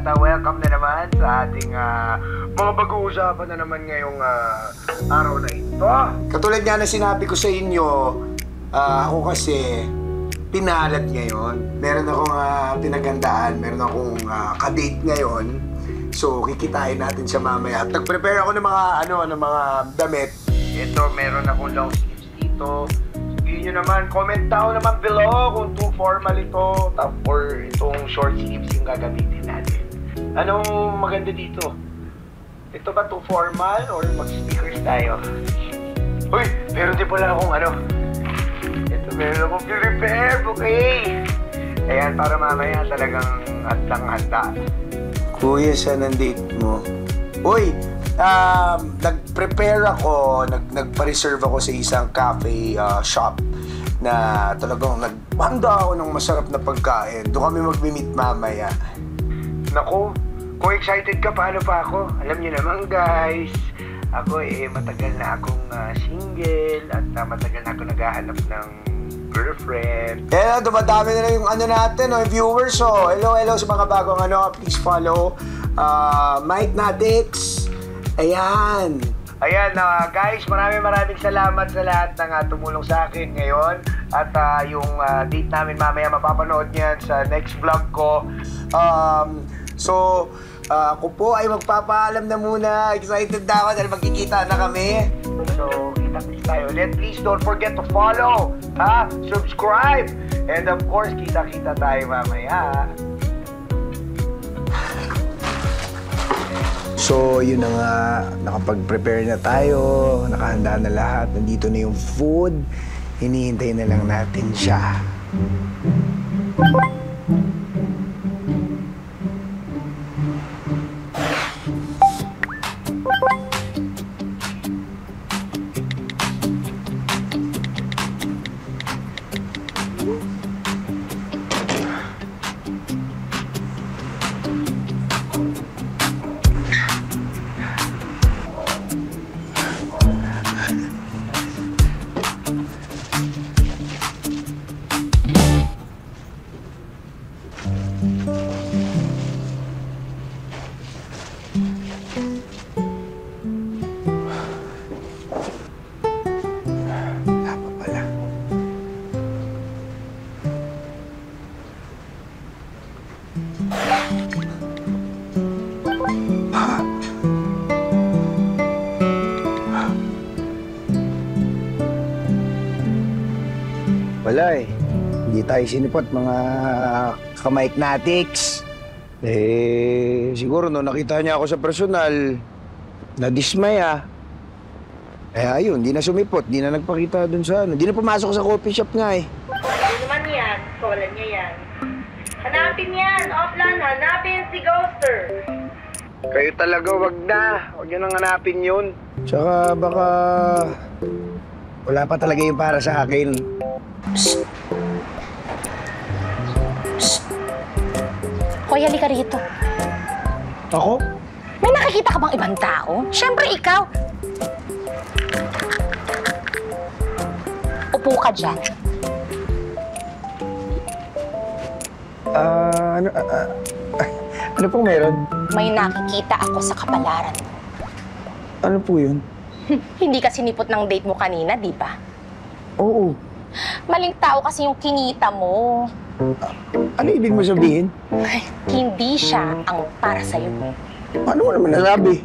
At welcome na naman sa ating mga pag-uusapan na naman ngayong araw na ito. Katulad nga na sinabi ko sa inyo, ako kasi pinalat ngayon. Meron akong pinagandaan, meron akong ka-date ngayon. So, kikitain natin siya mamaya. At nag-prepare ako ng mga damit. Ito, meron akong long sleeves dito. Sabihin nyo naman, comment down naman below kung too formal ito or itong short sleeves yung gagamitin natin. Anong maganda dito? Ito ba too formal or mag-stickers tayo? Uy, meron din pala akong ito meron akong prepare, okay? Ayan, para mamaya talagang handang-handa. Kuya, saan ang date mo? Uy, nag-prepare ako, nagpa-reserve ako sa isang cafe shop na talagang naghanda ako ng masarap na pagkain. Doon kami mag-meet mamaya. Naku, kung excited ka, paano pa ako? Alam niyo naman guys, ako matagal na akong single at matagal na ako naghahanap ng girlfriend. Dumadami na lang yung natin, yung viewers. Hello sa mga bagong please follow Mike Nadix. Ayan, guys, maraming salamat sa lahat ng tumulong sa akin ngayon. At yung date namin mamaya mapapanood niyan sa next vlog ko. Ako po ay magpapaalam na muna. Excited na ako dahil magkikita na kami. So, kita-kits tayo. Please don't forget to follow, subscribe, and of course, kita-kita tayo mamaya. So, yun na nga, nakapag-prepare na tayo, nakahanda na lahat, nandito na yung food, hinihintay na lang natin siya. Wala hindi tayo sinipot mga ka-Mike Natix. Siguro no nakita niya ako sa personal, na-dismay ayun, di na sumipot, di na nagpakita dun sa di na pumasok sa coffee shop nga Ano naman yan? Solan niya yan. Hanapin yan! Offline, hanapin si Ghoster! Kayo talaga, wag niyo nang hanapin yun. Tsaka baka wala pa talaga yung para sa akin. Psst. Psst. Hoy, halika rito. Ako? May nakikita ka bang ibang tao? Siyempre, ikaw. Upo ka dyan. Ano pong meron? May nakikita ako sa kapalaran mo. Ano po yun? Hindi ka sinipot ng date mo kanina, di ba? Oo. Maling tao kasi yung kinita mo. Ano ibig mo sabihin? Ay, hindi siya ang para sa'yo. Ano mo naman nasabi?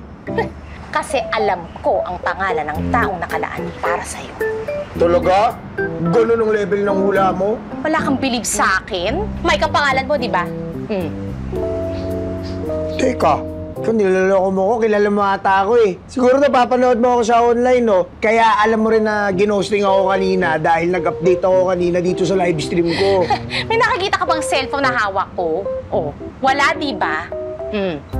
Kasi alam ko ang pangalan ng taong nakalaan para sa'yo. Talaga? Ganun ang level ng hula mo? Wala kang believe sa akin? Mike ang pangalan mo, di ba? Teka, kung nilaloko mo ko, kilala mo ata ako Siguro napapanood mo ako sa online, no? Kaya alam mo rin na ginosting ako kanina dahil nag-update ako kanina dito sa live stream ko. May nakikita ka bang cellphone na hawak ko? Oh, wala, di ba?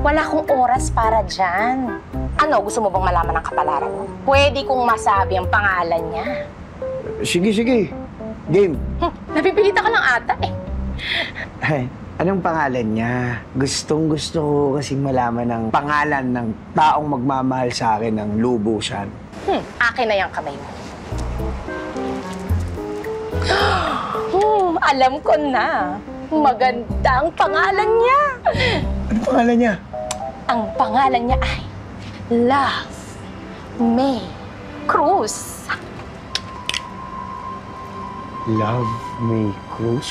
Wala akong oras para dyan. Ano, gusto mo bang malaman ng kapalaran mo? Pwede kong masabi ang pangalan niya. Sige. Game. Napipilita ka lang ata Ay, anong pangalan niya? Gustong-gusto ko kasing malaman ng pangalan ng taong magmamahal sa akin ng lubusan. Akin na yung kamay mo. Alam ko na. Maganda ang pangalan niya. Ano pangalan niya? Ang pangalan niya ay Love May Cruz. Love May Cruz?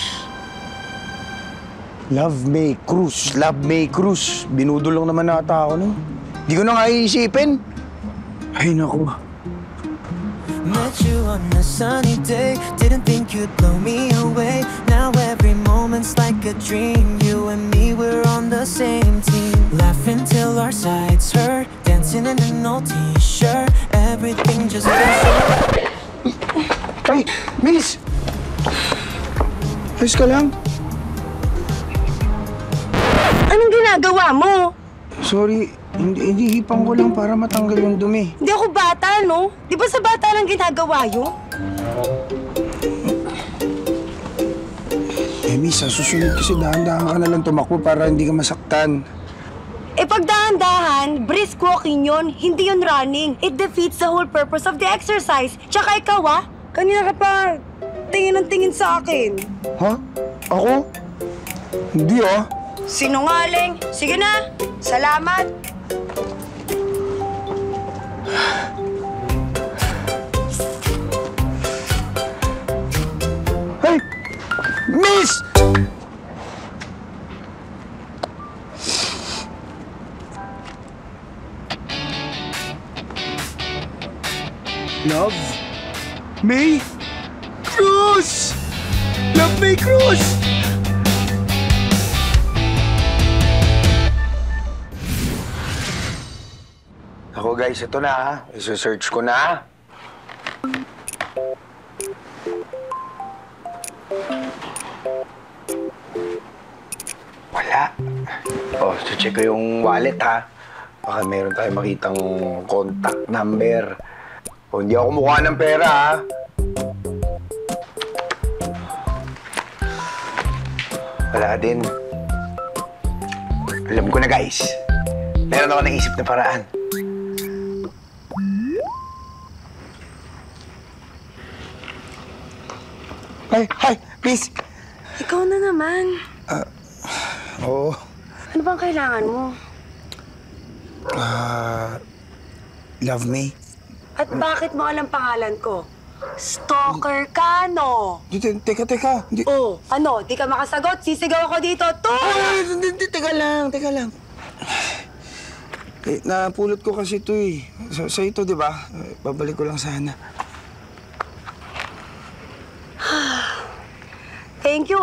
Love May Cruz. Love May Cruz. Binudol lang naman nata ako nun. Di ko na nga iisipin. Ay, naku. Met you on a sunny day. Didn't think you'd blow me away. Now every moment's like a dream. You and me, we're on the same team. Laughing till our sides hurt. Dancing in an old t-shirt. Everything just feels so... Ay, Miss! Ayos ka lang? Anong ginagawa mo? Sorry, hinihipang ko lang para matanggal yung dumi. Hindi ako bata, no? Di ba sa bata lang ginagawa yun? Miss, sa susunod kasi dahan-dahan ka na lang tumakbo para hindi ka masaktan. Eh pag dahan-dahan, brisk walking yun, hindi yun running. It defeats the whole purpose of the exercise. Tsaka ikaw, kanina ka pa tingin ng tingin sa akin. Ha? Ako? Hindi Sinungaling. Sige na. Salamat. Hey! Miss! Love May Cruz! Love May Cruz! Ako guys, ito na ha. Isa-search ko na. Wala. Oh, so check ko yung wallet ha. Baka meron tayong makitang contact number. O, hindi ako mukha ng pera ha. Wala din. Alam ko na guys. Meron ako naisip na paraan. Hi, please. Ikaw na naman. Oo. Ano bang kailangan mo? Love me. At bakit mo alam pangalan ko? Stalker ka, no? Teka. Hindi. Oh, ano? Di ka makasagot? Sisigaw ako dito. Hindi, teka lang. Napulot ko kasi ito eh. Sa ito, di ba? Babalik ko lang sana. Thank you,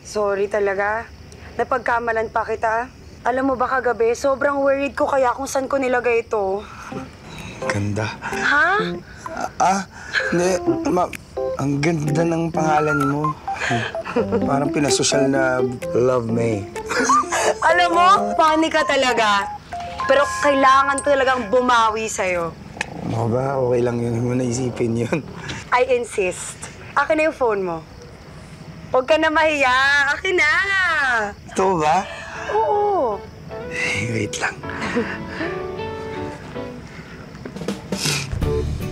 Sorry talaga. Napagkamalan pa kita. Alam mo ba kagabi, sobrang worried ko kaya kung saan ko nilagay ito. Ganda. Ha? Hindi. Ang ganda ng pangalan mo. Parang pinasosyal na Love May. Alam mo, funny ka talaga. Pero kailangan ko talagang bumawi sa'yo. Ano ba? Okay lang yun. Huwag mo naisipin yun. I insist. Akin na yung phone mo. Huwag ka na mahiya. Akin na. Ito ba? Oo. Wait lang.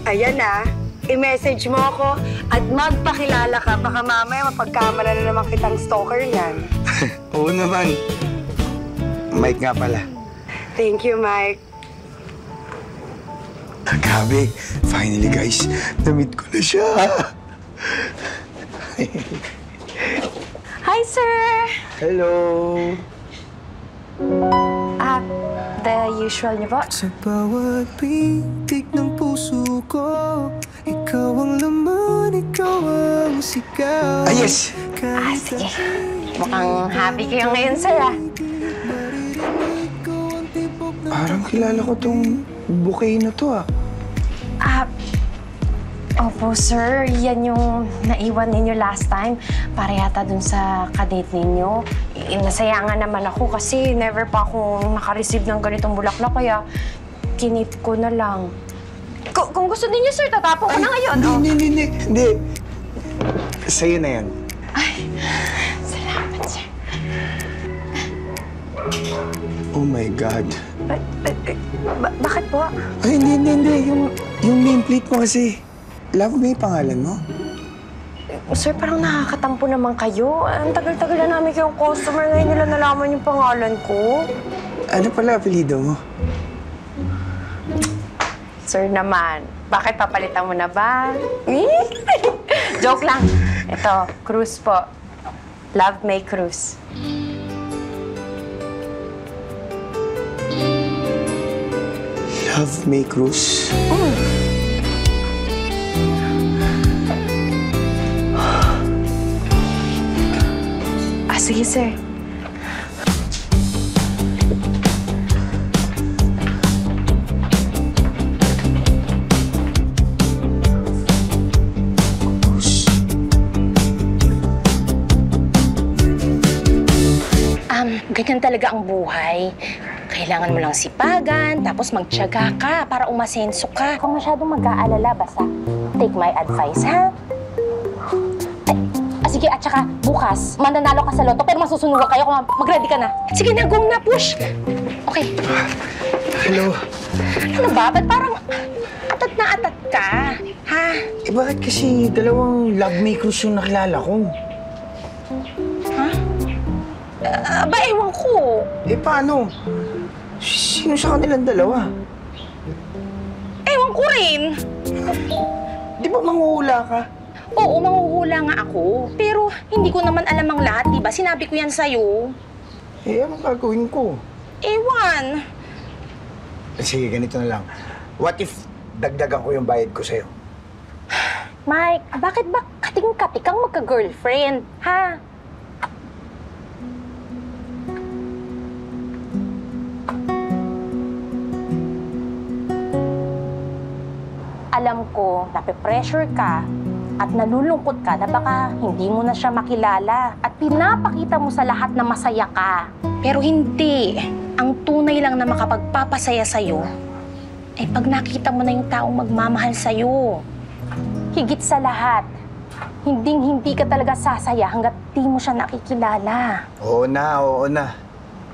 Ayan na. I-message mo ako at magpakilala ka. Baka mamaya mapagkamala na naman kitang stalker niyan. Oo naman. Mike nga pala. Thank you, Mike. Grabe. Finally, guys. Na-meet ko na siya. Hi, sir! Hello. The usual niyo po. Sa bawat pintig ng puso ko, ikaw ang laman, ikaw ang sigaw. Yes. Sige. Mukhang happy kayo ngayon, sir, Parang kilala ko tong bouquet na to, Opo, sir. Yan yung naiwan ninyo last time. Para yata dun sa kadate ninyo. Nasayangan naman ako kasi never pa akong nakareceive ng ganitong bulaklak. Kaya kinip ko na lang. Kung gusto ninyo, sir, tatapon ko na ngayon. Hindi. Sa'yo na yan. Salamat, sir. Oh my God. Bakit po? Ay, hindi. Yung nameplate mo kasi. Love May pangalan mo? Sir, parang nakakatampo naman kayo. Ang tagal-tagal na namin kayong customer. Ngayon nila nalaman yung pangalan ko. Ano pala apelido mo? Sir naman, bakit papalitan mo na ba? Joke lang. Ito, Cruz po. Love May Cruz. Love May Cruz. Sige, sir. Ganyan talaga ang buhay. Kailangan mo lang sipagan, tapos magtiyaga ka para umasenso ka. Kung masyadong mag-aalala, basta take my advice, ha? Sige, at saka bukas, mananalo ka sa loto, pero masusunugan kayo kung mag-ready ka na. Sige na, go na, push! Okay. Hello. Ano ba? Ba't parang atat na atat ka? Ha? Eh bakit kasi dalawang Love May Cruz yung nakilala ko? Aba, ewan ko. Eh paano? Sino sa kanilang dalawa? Ewan ko rin. Di ba manghuhula ka? Oo, manghuhula nga ako. Pero hindi ko naman alam ang lahat, diba? Sinabi ko yan sa'yo. Eh, anong gagawin ko? Ewan. Sige, ganito na lang. What if dagdagan ko yung bayad ko sa'yo? Mike, bakit ba kating-katik kang magka-girlfriend, ha? Alam ko, nape-pressure ka at nalulungkot ka na baka hindi mo na siya makilala at pinapakita mo sa lahat na masaya ka. Pero hindi. Ang tunay lang na makapagpapasaya sa'yo ay pag nakita mo na yung taong magmamahal sa'yo. Higit sa lahat, hinding-hindi ka talaga sasaya hanggat di mo siya nakikilala. Oo na.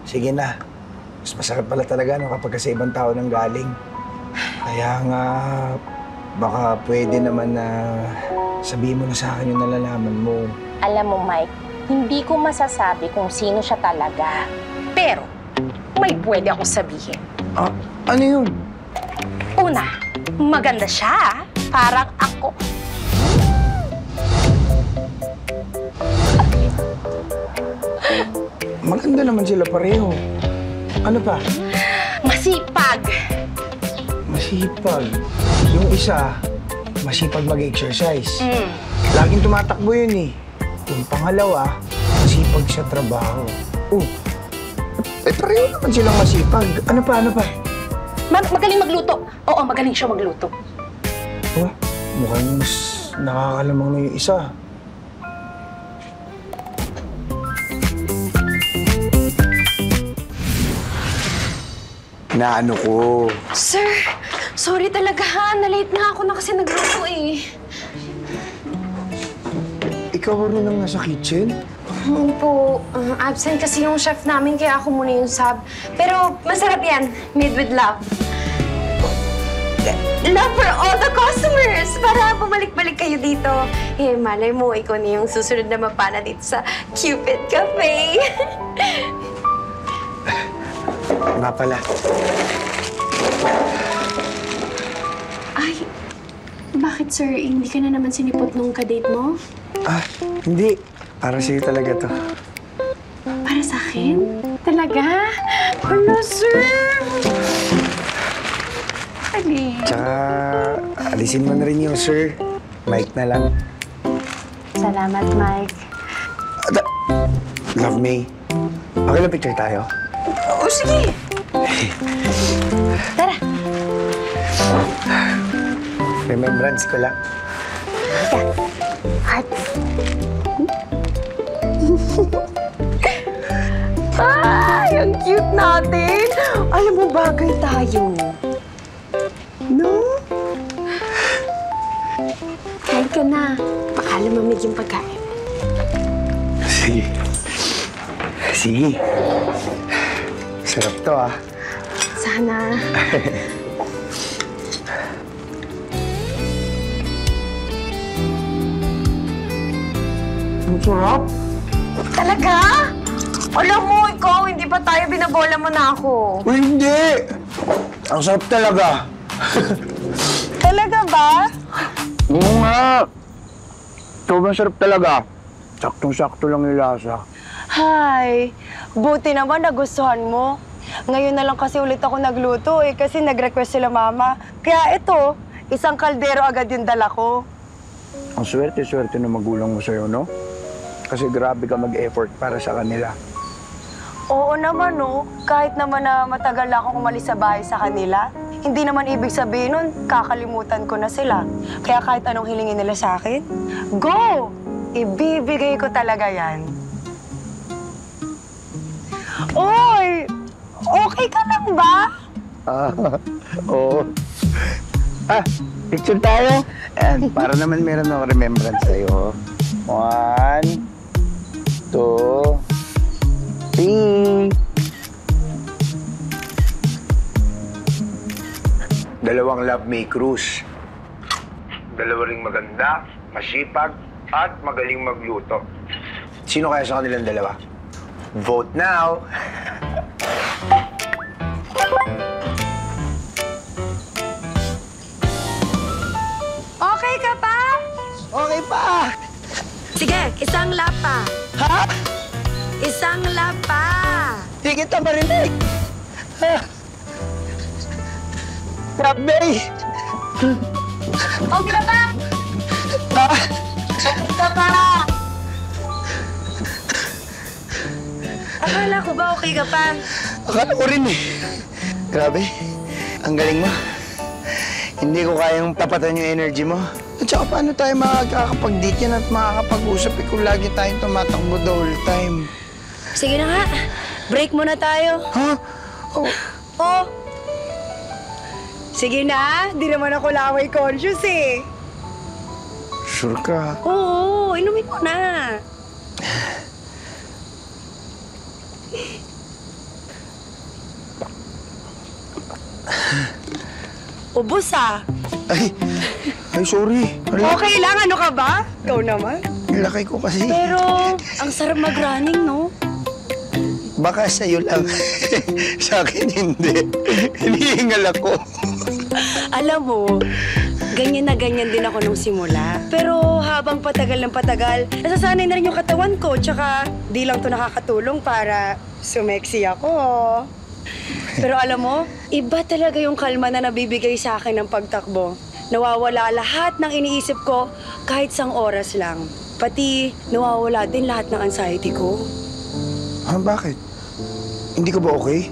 Sige na. Mas masakit pala talaga no, kapag sa ibang tao nang galing. Kaya nga, baka pwede naman na sabihin mo na sa akin yung nalalaman mo. Alam mo, Mike, hindi ko masasabi kung sino siya talaga. Pero, may pwede akong sabihin. Ah, ano yun? Una, maganda siya. Parang ako. Maganda naman sila pareho. Ano pa? Masipag. Masipag. Yung isa, masipag mag-exercise. Laging tumatakbo yun eh. Yung pangalawa, masipag sa trabaho. Oh, eh pareho naman silang masipag. Ano pa? Magaling magluto. Oo, magaling siya magluto. Oh, mukhang mas nakakalamang na yung isa. Naano ko. Sir, sorry talaga ha. Na-late nga ako na kasi nagluto eh. Ikaw rin lang nasa kitchen? Po, absent kasi yung chef namin kaya ako muna yung sub. Pero masarap yan. Made with love. Love for all the customers! Para bumalik-balik kayo dito. Eh, malay mo, ikaw na yung susunod na mapana dito sa Cupid Cafe. Nga pala. Ay, bakit sir? Hindi ka na naman sinipot nung kadate mo? Ah, hindi. Para sa'yo talaga to. Para sa akin? Talaga? Hello, sir! Ali. Tsaka, alisin mo na rin yung sir. Mike na lang. Salamat, Mike. Love me. Okay lang picture tayo? Oo, sige! Tara! Remembrance ko lang. Heart. Ay, ang cute natin! Alam mo, bagay tayo. No? Kain ka na. Baka lumamig yung pagkain. Sige. Sige. Sarap to, ah. Sana. Ang sarap. Talaga? Alam mo, ikaw, hindi pa tayo binabola mo na ako. Uy, hindi! Ang sarap talaga. Talaga ba? Oo nga. Sobrang sarap talaga. Saktong-sakto lang yung lasa. Hay, buti naman nagustuhan mo. Ngayon na lang kasi ulit ako nagluto kasi nag-request sila mama. Kaya ito, isang kaldero agad yung dala ko. Ang swerte-swerte ng magulang mo sa'yo, no? Kasi grabe ka mag-effort para sa kanila. Oo naman, no. Kahit naman na matagal na akong umalis sa bahay sa kanila, hindi naman ibig sabihin nun, kakalimutan ko na sila. Kaya kahit anong hilingin nila sa akin, go! Ibibigay ko talaga yan. Oy! Okay ka lang ba? Oo. Picture tayo? And para naman meron ng remembrance sa'yo. 1, 2, 3. Dalawang love may cruise. Dalawa ring maganda, masipag, at magaling magluto. Sino kaya sa kanilang dalawa? Vote now! Okay ka pa? Okay pa! Sige, isang lap pa. Ha? Isang lap pa. Di kita marinig! Ha? Grabe! Okay ka pa? Ha? Okay ka pa? Akala ko ba okay ka pa? Akala ko rin eh. Grabe, ang galing mo. Hindi ko kayang tapatan yung energy mo. At saka paano tayo makakapag-date yan at makakapag-usap kung lagi tayong tumatakbo the whole time? Sige na nga, break muna tayo. Ha? Oh. Oh! Sige na, di naman ako laway conscious eh. Sure ka? Oo, inumin mo na. Ubus ah. Ay, sorry. Okay lang, ano ka ba? Ikaw naman. Nilakay ko kasi. Pero, ang sarap mag-running, no? Baka sa'yo lang. Sa akin hindi. Hinihingal ako. Alam mo, ganyan na ganyan din ako nung simula. Pero habang patagal ng patagal, nasasanay na rin yung katawan ko. Tsaka di lang to nakakatulong para sumeksi ako. Pero alam mo, iba talaga yung kalma na nabibigay sa akin ng pagtakbo. Nawawala lahat ng iniisip ko kahit isang oras lang. Pati nawawala din lahat ng anxiety ko. Ha, bakit? Hindi ka ba okay?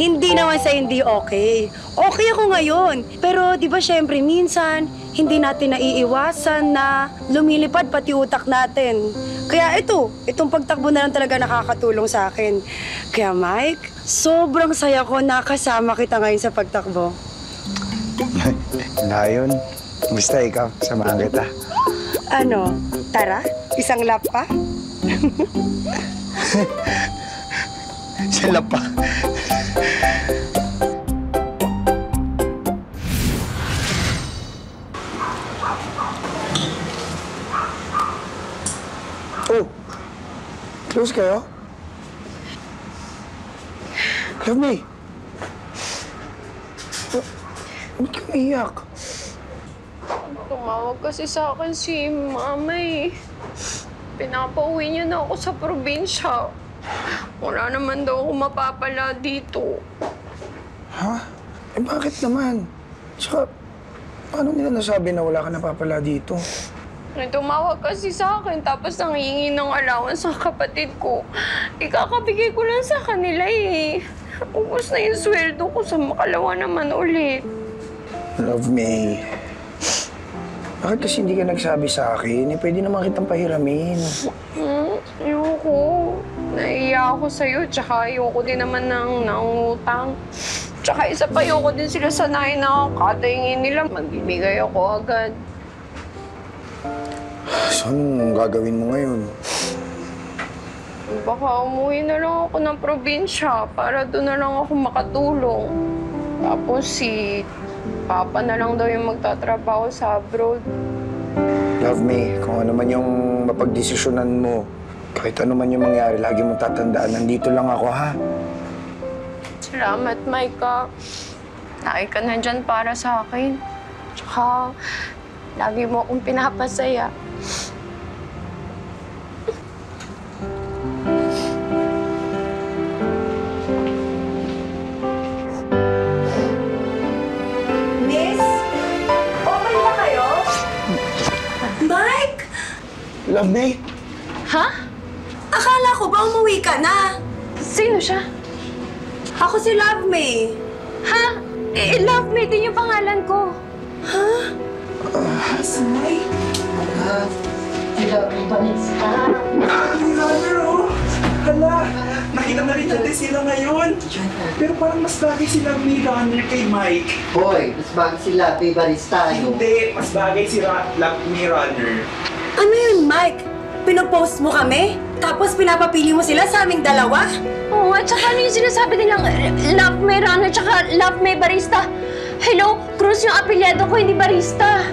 Hindi naman sa hindi okay. Okay ako ngayon. Pero di ba syempre minsan, hindi natin naiiwasan na lumilipad pati utak natin. Kaya itong pagtakbo na lang talaga nakakatulong sa akin. Kaya Mike, sobrang saya ko na kasama kita ngayon sa pagtakbo. Layon. Basta ikaw, samahan kita. Ano, tara? Isang lap pa? Sila pa. Oh, close kayo? Love me. Ba't ka umiyak? Tumawag kasi sa akin si Mama eh. Pinapauwi niya na ako sa probinsya. Wala naman daw ako mapapala dito. Ha? Eh bakit naman? Tsaka, paano nila nasabi na wala ka napapala dito? Tumawag kasi sa akin tapos nangihingi ng allowance sa kapatid ko. Ikakabigay ko lang sa kanila eh. Ubus na yung sweldo ko sa makalawa naman ulit. Love me. Bakit kasi hindi ka nagsabi sa akin? Eh, pwede naman kitang pahiramin. Ayoko. Naiiya ako sa'yo, tsaka ayoko din naman ng nangutang. Tsaka isa pa, ayoko din sila sanayin na kada hingin nila, magbibigay ako agad. So, anong gagawin mo ngayon? Baka umuwi na lang ako ng probinsya para doon na lang ako makatulong. Tapos si Papa na lang daw yung magtatrabaho sa abroad. Love me, kung ano man yung mapagdesisyonan mo, kahit ano man yung mangyari, lagi mong tatandaan, nandito lang ako, ha? Salamat, Micah. Lagi ka nandyan para sa akin. Tsaka, lagi mo akong pinapasaya. Miss? Okay na kayo? Mike? Love me? Ha? Akala ko ba umuwi ka na? Sino siya? Ako si Love May. Ha? Love me din yung pangalan ko. Hala, nakita na rin natin sila ngayon. Pero parang mas bagay sila May Runner kay Mike. Hoy, mas bagay sila, Bay Barista. Hindi, mas bagay si May Runner. Ano yun, Mike? Pinopost mo kami? Tapos pinapapili mo sila sa aming dalawa? Oo, at saka ano yung sinasabi nilang Love May Runner tsaka Love May Barista? Hello, Cruz yung apelyado ko, hindi Barista.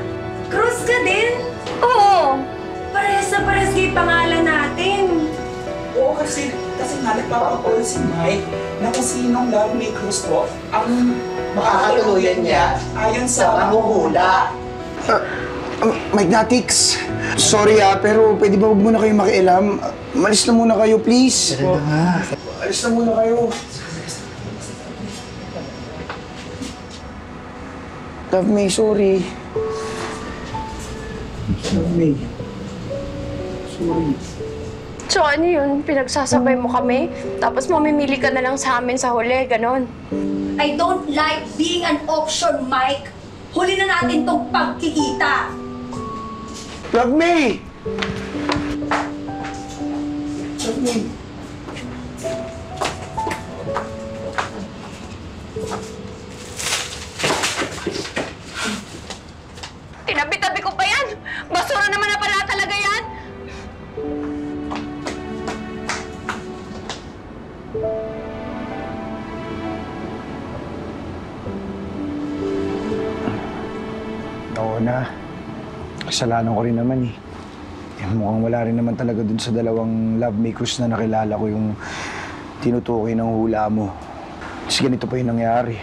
Cruz ka din? Oo. Parehas na parehas kayo pangalan natin. Oo, kasi nga nagpapapol si Mike na kung sinong Love May Cruz po ang makakatuluyan niya ayon sa Manghuhula. Mike Natix, sorry pero pwede ba huwag muna kayo makialam? Malis na muna kayo, please. Alis na muna kayo. Love me, sorry. Love me. Sorry. So ano yun? Pinagsasabay mo kami? Tapos mamimili ka na lang sa amin sa huli, ganon. I don't like being an option, Mike. Huli na natin tong pagkikita. Love me! Love me. Tinabi-tabi ko pa yan! Basura naman na pala talaga yan! Oo na. Kasalanan ko rin naman eh. Mukhang wala rin naman talaga dun sa dalawang love makers na nakilala ko yung tinutukoy ng hula mo. Kasi ganito pa yung nangyari.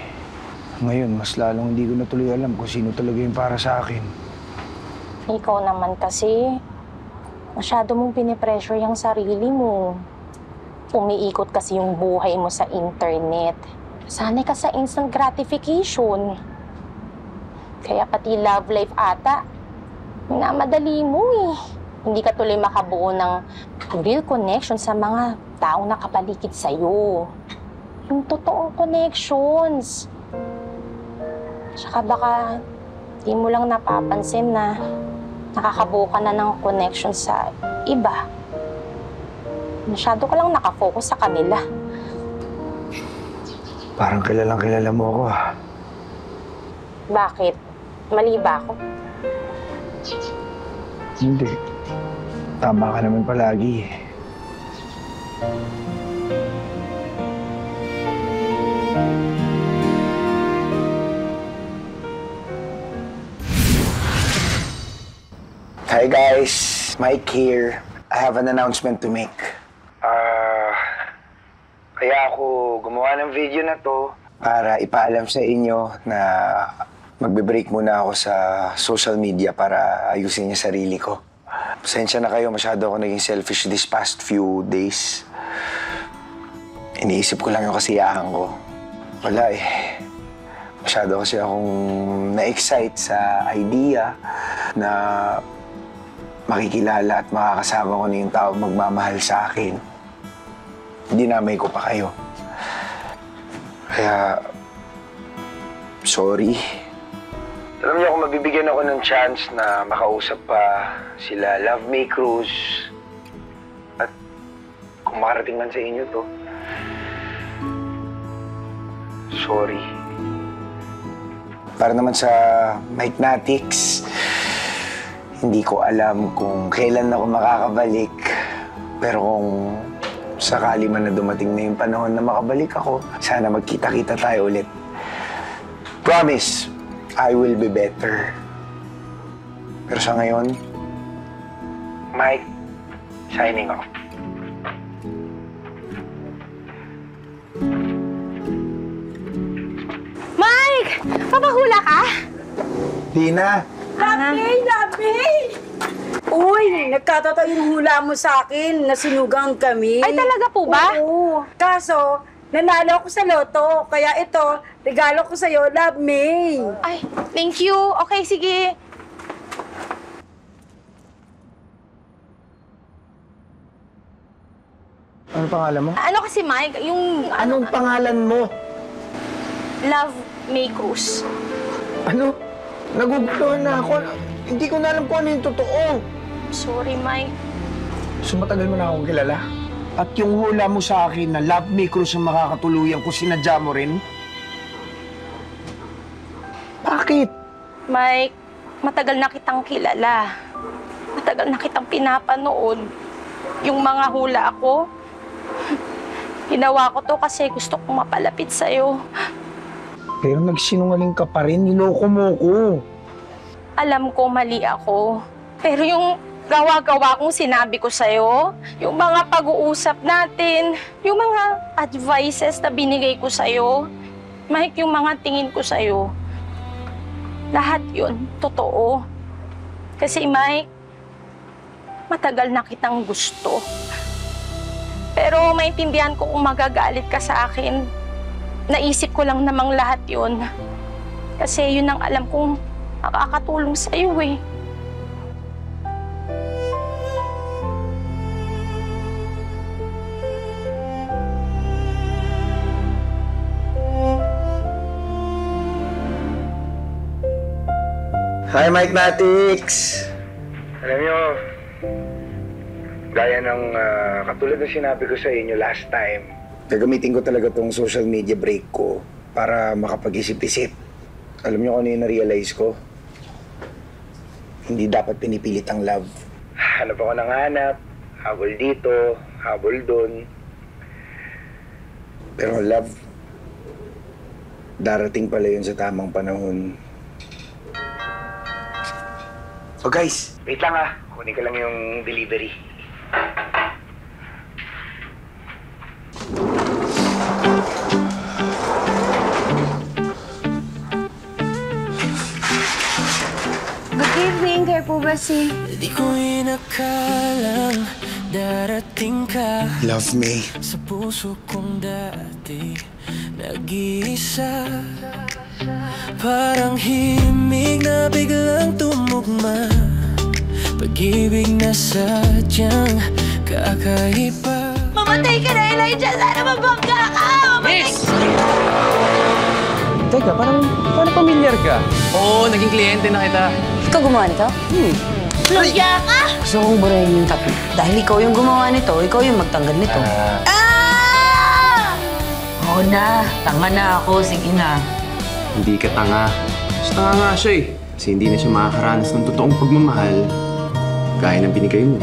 Ngayon, mas lalong hindi ko na tuloy alam kung sino talaga yung para sa akin. Ikaw naman kasi, masyado mong pinipressure yung sarili mo. Umiikot kasi yung buhay mo sa internet. Sanay ka sa instant gratification. Kaya pati love life ata, minamadali mo eh. Hindi ka tuloy makabuo ng real connection sa mga taong nakapaligid sa'yo. Yung totoong connections. Tsaka baka di mo lang napapansin na nakakabuo ka na ng connection sa iba. Masyado ka lang nakafocus sa kanila. Parang kilalang kilala mo ako ah. Bakit? Mali ba ako? Hindi. Tama ka naman palagi eh. Hi guys, Mike here. I have an announcement to make. Kaya ako gumawa ng video na to para ipaalam sa inyo na magbe-break muna ako sa social media para ayusin yung sarili ko. Pasensya na kayo, masyado ako naging selfish this past few days. Iniisip ko lang yung kasiyahan ko. Wala eh. Masyado kasi akong na-excite sa idea na makikilala at makakasama ko na yung taong magmamahal sa akin. Dinamay ko pa kayo. Kaya, sorry. Alam niyo, kung mabibigyan ako ng chance na makausap pa sila Love May Cruz at kung makarating man sa inyo to, sorry. Para naman sa Mike Natix, hindi ko alam kung kailan ako makakabalik. Pero kung sakali man na dumating na yung panahon na makabalik ako, sana magkita-kita tayo ulit. Promise, I will be better. Pero sa ngayon, Mike, signing off. Mike! Papahula ka? Tina! Lovely! Uy, nagkatotoo yung hula mo sa akin na sinugang kami. Ay, talaga po ba? Oo. Kaso, nanalo ako sa loto. Kaya ito, regalo ko sa'yo, Love May. Ay, thank you. Okay, sige. Ano pangalan mo? Ano kasi, Mike? Yung Anong pangalan mo? Love May Cruz. Ano? Naguguluhan na ako. Hindi ko na alam kung ano yung totoo. Sorry, Mike. So matagal mo na akong kilala? At yung hula mo sa akin na Love Me Cruz ang makakatuluyan ko, sinadya mo rin? Bakit? Mike, matagal na kitang kilala. Matagal na kitang pinapanood. Yung mga hula ko, ginawa ko to kasi gusto kong mapalapit sa'yo. Pero nagsinungaling ka pa rin, niloko mo ko. Alam ko mali ako. Pero yung gawa-gawa kong sinabi ko sa'yo, yung mga pag-uusap natin, yung mga advices na binigay ko sa'yo, Mike, yung mga tingin ko sa'yo, lahat yun, totoo. Kasi Mike, matagal na kitang gusto. Pero maintindihan ko kung magagalit ka sa akin. Naisip ko lang namang lahat yun. Kasi yun ang alam kong makakatulong sa'yo eh. Hi, Mike Natix! Alam niyo, gaya ng katulad ng sinabi ko sa inyo last time, gagamitin ko talaga tong social media break ko para makapag-isip-isip. Alam niyo kung ano yung na-realize ko? Hindi dapat pinipilit ang love. Hanap ako ng hanap, habol dito, habol dun. Pero love, darating pala yun sa tamang panahon. Oh guys, wait lang ah. Kunin ko lang yung delivery. Good evening, kayo po ba si... Di ko inakalang darating ka Love me. sa puso kong dati nag-iisa. Parang himig na biglang tumugma, pag-ibig na sadyang kakaiba. Mamatay ka na, Elijah! Sana mabangga ka! Miss! Teka, parang pamilyar ka. Oo, naging kliyente na kita. Ikaw gumawa nito? Luya ka! Gusto kong burahin yung tattoo. Dahil ikaw yung gumawa nito, ikaw yung magtanggal nito. Oo na, tanga na ako. Sige na. Hindi ka tanga. Mas tanga nga siya eh. Kasi hindi na siya makakaranas ng totoong pagmamahal gaya ng binigay mo.